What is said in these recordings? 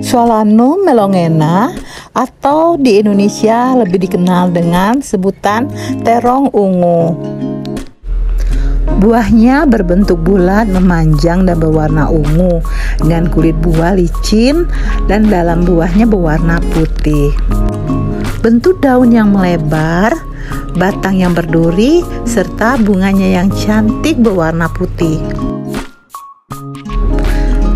Solanum melongena atau di Indonesia lebih dikenal dengan sebutan terong ungu. Buahnya berbentuk bulat, memanjang dan berwarna ungu dengan kulit buah licin dan dalam buahnya berwarna putih. Bentuk daun yang melebar, batang yang berduri, serta bunganya yang cantik berwarna putih.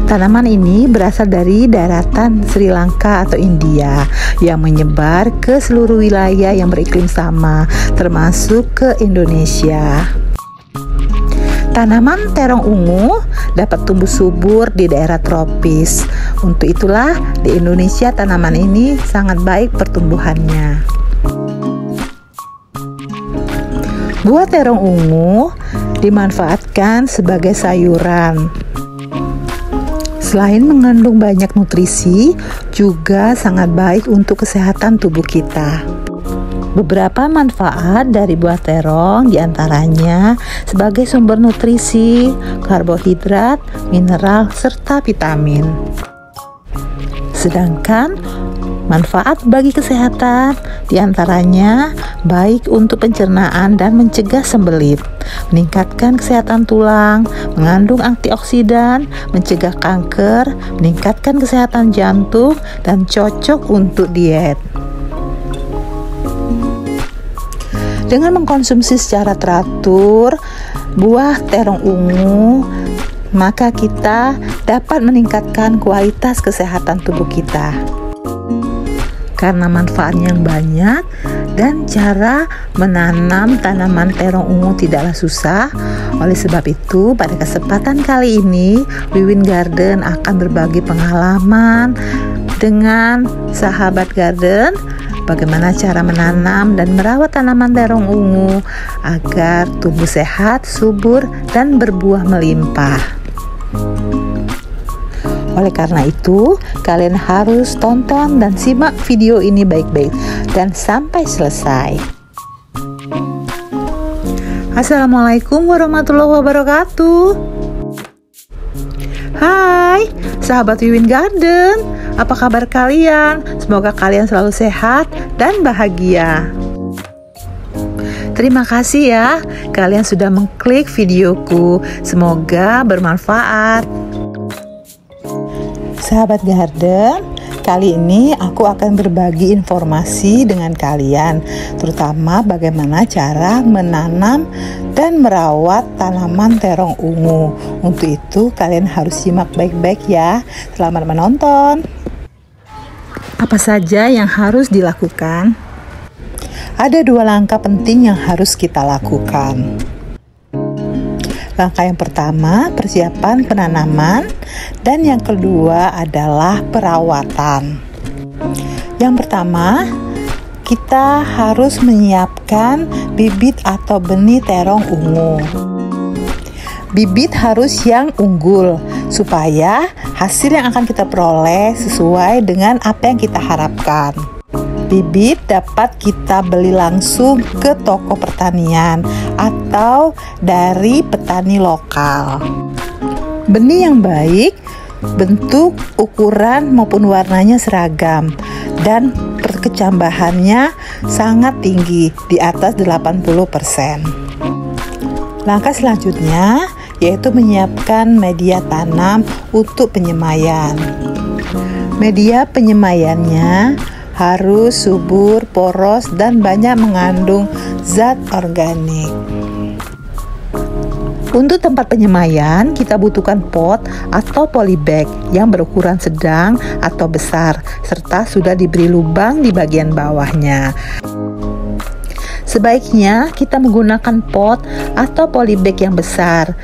Tanaman ini berasal dari daratan Sri Lanka atau India yang menyebar ke seluruh wilayah yang beriklim sama, termasuk ke Indonesia. Tanaman terong ungu dapat tumbuh subur di daerah tropis. Untuk itulah di Indonesia tanaman ini sangat baik pertumbuhannya. Buah terong ungu dimanfaatkan sebagai sayuran. Selain mengandung banyak nutrisi, juga sangat baik untuk kesehatan tubuh kita. Beberapa manfaat dari buah terong diantaranya sebagai sumber nutrisi, karbohidrat, mineral, serta vitamin. Sedangkan manfaat bagi kesehatan diantaranya baik untuk pencernaan dan mencegah sembelit, meningkatkan kesehatan tulang, mengandung antioksidan, mencegah kanker, meningkatkan kesehatan jantung, dan cocok untuk diet. Dengan mengkonsumsi secara teratur buah terong ungu, maka kita dapat meningkatkan kualitas kesehatan tubuh kita. Karena manfaatnya yang banyak dan cara menanam tanaman terong ungu tidaklah susah. Oleh sebab itu, pada kesempatan kali ini, Wiwin Garden akan berbagi pengalaman dengan sahabat garden bagaimana cara menanam dan merawat tanaman terong ungu agar tumbuh sehat, subur, dan berbuah melimpah. Oleh karena itu, kalian harus tonton dan simak video ini baik-baik dan sampai selesai. Assalamualaikum warahmatullahi wabarakatuh. Hai, sahabat Wiwin Garden. Apa kabar kalian? Semoga kalian selalu sehat dan bahagia. Terima kasih ya, kalian sudah mengklik videoku. Semoga bermanfaat. Sahabat Garden, kali ini aku akan berbagi informasi dengan kalian, terutama bagaimana cara menanam dan merawat tanaman terong ungu. Untuk itu, kalian harus simak baik-baik ya. Selamat menonton. Apa saja yang harus dilakukan? Ada 2 langkah penting yang harus kita lakukan. Langkah yang pertama, persiapan penanaman, dan yang kedua adalah perawatan. Yang pertama, kita harus menyiapkan bibit atau benih terong ungu. Bibit harus yang unggul supaya hasil yang akan kita peroleh sesuai dengan apa yang kita harapkan. Bibit dapat kita beli langsung ke toko pertanian atau dari petani lokal. Benih yang baik, bentuk, ukuran maupun warnanya seragam dan perkecambahannya sangat tinggi, di atas 80%. Langkah selanjutnya yaitu menyiapkan media tanam untuk penyemaian. Media penyemaiannya harus subur, poros, dan banyak mengandung zat organik. Untuk tempat penyemaian, kita butuhkan pot atau polybag yang berukuran sedang atau besar, serta sudah diberi lubang di bagian bawahnya. Sebaiknya kita menggunakan pot atau polybag yang besar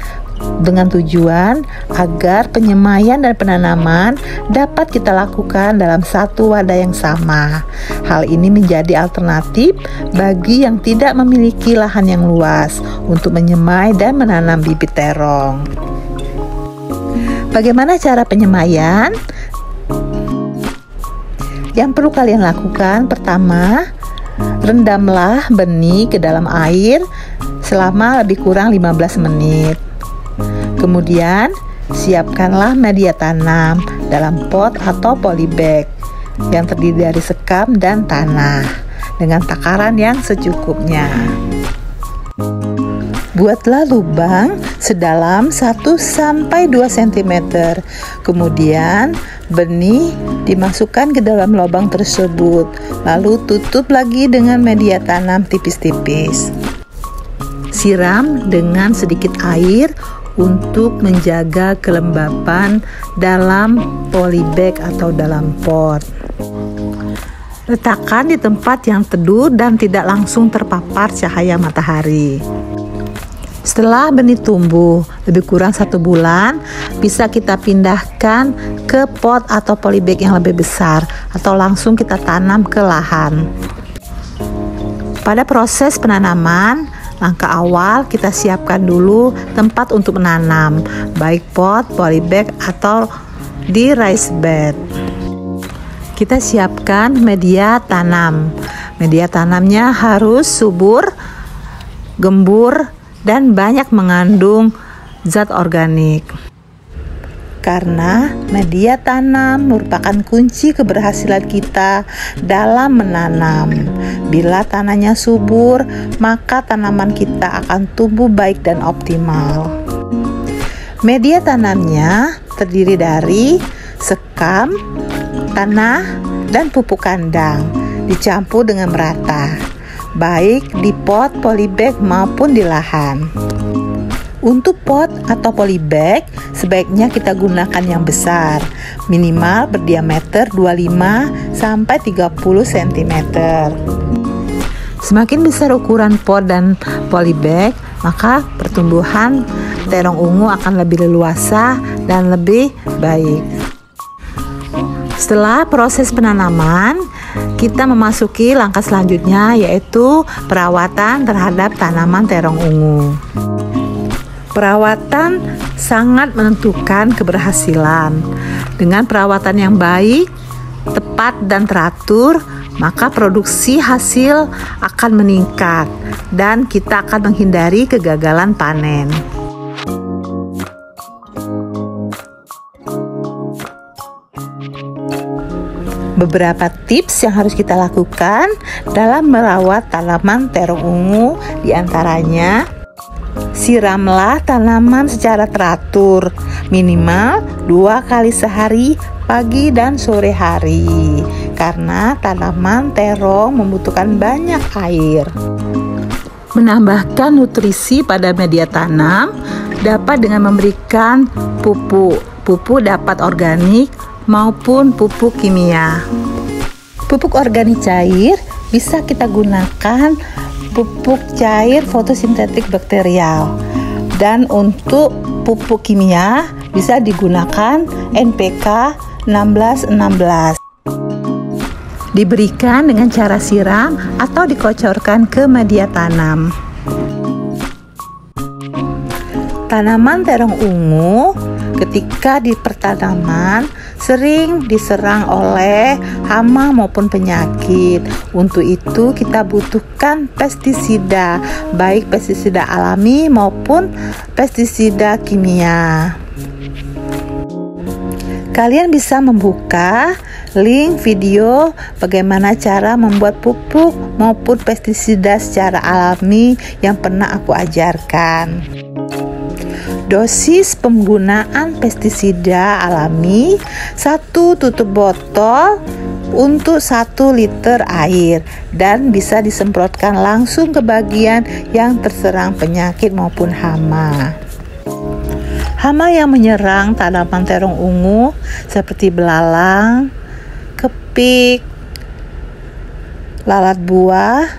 dengan tujuan agar penyemaian dan penanaman dapat kita lakukan dalam satu wadah yang sama. Hal ini menjadi alternatif bagi yang tidak memiliki lahan yang luas untuk menyemai dan menanam bibit terong. Bagaimana cara penyemaian? Yang perlu kalian lakukan, pertama, rendamlah benih ke dalam air selama lebih kurang 15 menit. Kemudian, siapkanlah media tanam dalam pot atau polybag yang terdiri dari sekam dan tanah dengan takaran yang secukupnya. Buatlah lubang sedalam 1-2 cm. Kemudian benih dimasukkan ke dalam lubang tersebut. Lalu tutup lagi dengan media tanam tipis-tipis. Siram dengan sedikit air untuk menjaga kelembapan dalam polybag atau dalam pot. Letakkan di tempat yang teduh dan tidak langsung terpapar cahaya matahari. Setelah benih tumbuh lebih kurang 1 bulan, bisa kita pindahkan ke pot atau polybag yang lebih besar atau langsung kita tanam ke lahan. Pada proses penanaman, langkah awal kita siapkan dulu tempat untuk menanam, baik pot, polybag atau di raised bed. Kita siapkan media tanam. Media tanamnya harus subur, gembur, dan banyak mengandung zat organik. Karena media tanam merupakan kunci keberhasilan kita dalam menanam. Bila tanahnya subur, maka tanaman kita akan tumbuh baik dan optimal. Media tanamnya terdiri dari sekam, tanah, dan pupuk kandang, dicampur dengan merata, baik di pot, polybag maupun di lahan. Untuk pot atau polybag, sebaiknya kita gunakan yang besar, minimal berdiameter 25-30 cm. Semakin besar ukuran pot dan polybag, maka pertumbuhan terong ungu akan lebih leluasa dan lebih baik. Setelah proses penanaman, kita memasuki langkah selanjutnya, yaitu perawatan terhadap tanaman terong ungu. Perawatan sangat menentukan keberhasilan. Dengan perawatan yang baik, tepat, dan teratur, maka produksi hasil akan meningkat dan kita akan menghindari kegagalan panen. Beberapa tips yang harus kita lakukan dalam merawat tanaman terong ungu, diantaranya: siramlah tanaman secara teratur, minimal 2 kali sehari, pagi dan sore hari, karena tanaman terong membutuhkan banyak air. Menambahkan nutrisi pada media tanam dapat dengan memberikan pupuk. Pupuk dapat organik maupun pupuk kimia. Pupuk organik cair bisa kita gunakan pupuk cair fotosintetik bakterial, dan untuk pupuk kimia bisa digunakan NPK 1616. Diberikan dengan cara siram atau dikocorkan ke media tanam. Tanaman terong ungu ketika di pertanaman sering diserang oleh hama maupun penyakit. Untuk itu kita butuhkan pestisida, baik pestisida alami maupun pestisida kimia. Kalian bisa membuka link video bagaimana cara membuat pupuk maupun pestisida secara alami yang pernah aku ajarkan. Dosis penggunaan pestisida alami 1 tutup botol untuk 1 liter air, dan bisa disemprotkan langsung ke bagian yang terserang penyakit maupun hama. Hama yang menyerang tanaman terong ungu seperti belalang, kepik, lalat buah,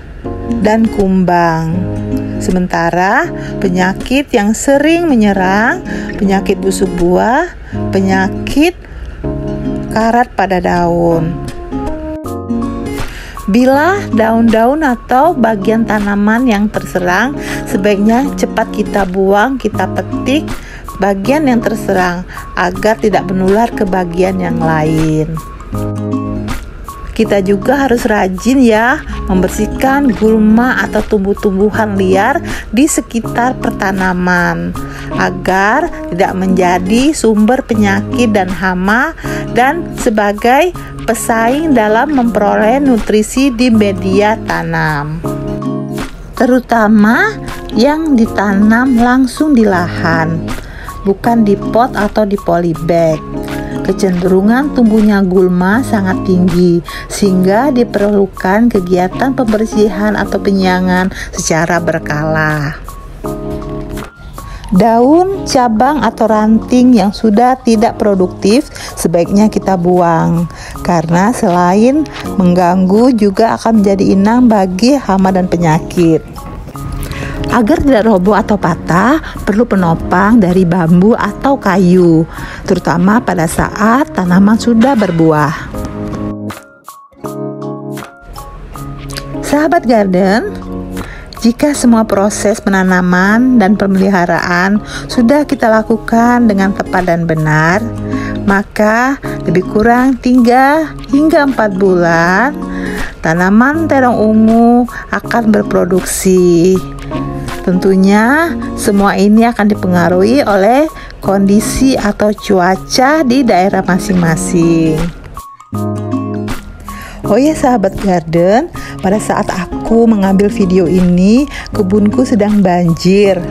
dan kumbang. Sementara penyakit yang sering menyerang, penyakit busuk buah, penyakit karat pada daun. Bila daun-daun atau bagian tanaman yang terserang, sebaiknya cepat kita buang, kita petik bagian yang terserang agar tidak menular ke bagian yang lain. Kita juga harus rajin ya membersihkan gulma atau tumbuh-tumbuhan liar di sekitar pertanaman agar tidak menjadi sumber penyakit dan hama dan sebagai pesaing dalam memperoleh nutrisi di media tanam, terutama yang ditanam langsung di lahan, bukan di pot atau di polybag. Kecenderungan tumbuhnya gulma sangat tinggi sehingga diperlukan kegiatan pembersihan atau penyiangan secara berkala. Daun, cabang atau ranting yang sudah tidak produktif sebaiknya kita buang, karena selain mengganggu juga akan menjadi inang bagi hama dan penyakit. Agar tidak roboh atau patah, perlu penopang dari bambu atau kayu, terutama pada saat tanaman sudah berbuah. Sahabat garden, jika semua proses penanaman dan pemeliharaan sudah kita lakukan dengan tepat dan benar, maka lebih kurang 3 hingga 4 bulan, tanaman terong ungu akan berproduksi. Tentunya semua ini akan dipengaruhi oleh kondisi atau cuaca di daerah masing-masing. Oh ya sahabat garden, pada saat aku mengambil video ini, kebunku sedang banjir.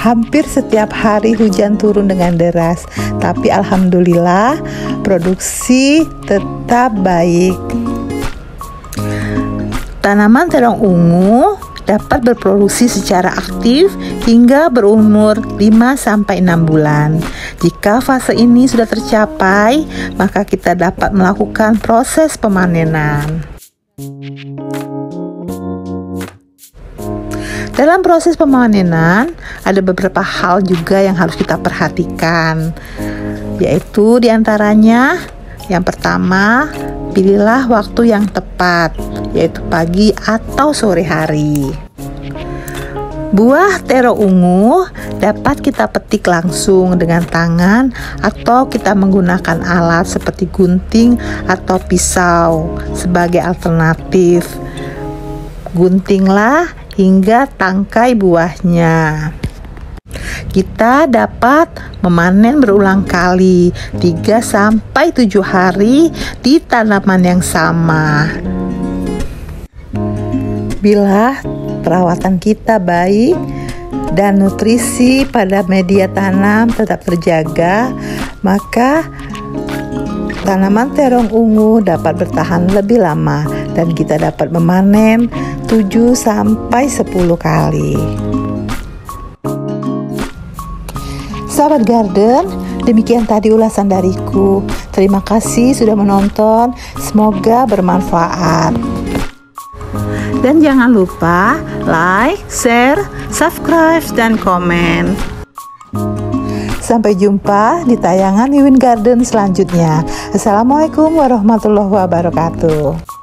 Hampir setiap hari hujan turun dengan deras, tapi alhamdulillah produksi tetap baik. Tanaman terong ungu dapat berproduksi secara aktif hingga berumur 5-6 bulan. Jika fase ini sudah tercapai, maka kita dapat melakukan proses pemanenan. Dalam proses pemanenan, ada beberapa hal juga yang harus kita perhatikan, yaitu diantaranya, yang pertama, pilihlah waktu yang tepat, yaitu pagi atau sore hari. Buah terong ungu dapat kita petik langsung dengan tangan atau kita menggunakan alat seperti gunting atau pisau sebagai alternatif. Guntinglah hingga tangkai buahnya. Kita dapat memanen berulang kali 3-7 hari di tanaman yang sama. Bila perawatan kita baik dan nutrisi pada media tanam tetap terjaga, maka tanaman terong ungu dapat bertahan lebih lama dan kita dapat memanen 7-10 kali. Sahabat garden, demikian tadi ulasan dariku. Terima kasih sudah menonton, semoga bermanfaat. Dan jangan lupa like, share, subscribe, dan komen. Sampai jumpa di tayangan Wiwin Garden selanjutnya. Assalamualaikum warahmatullahi wabarakatuh.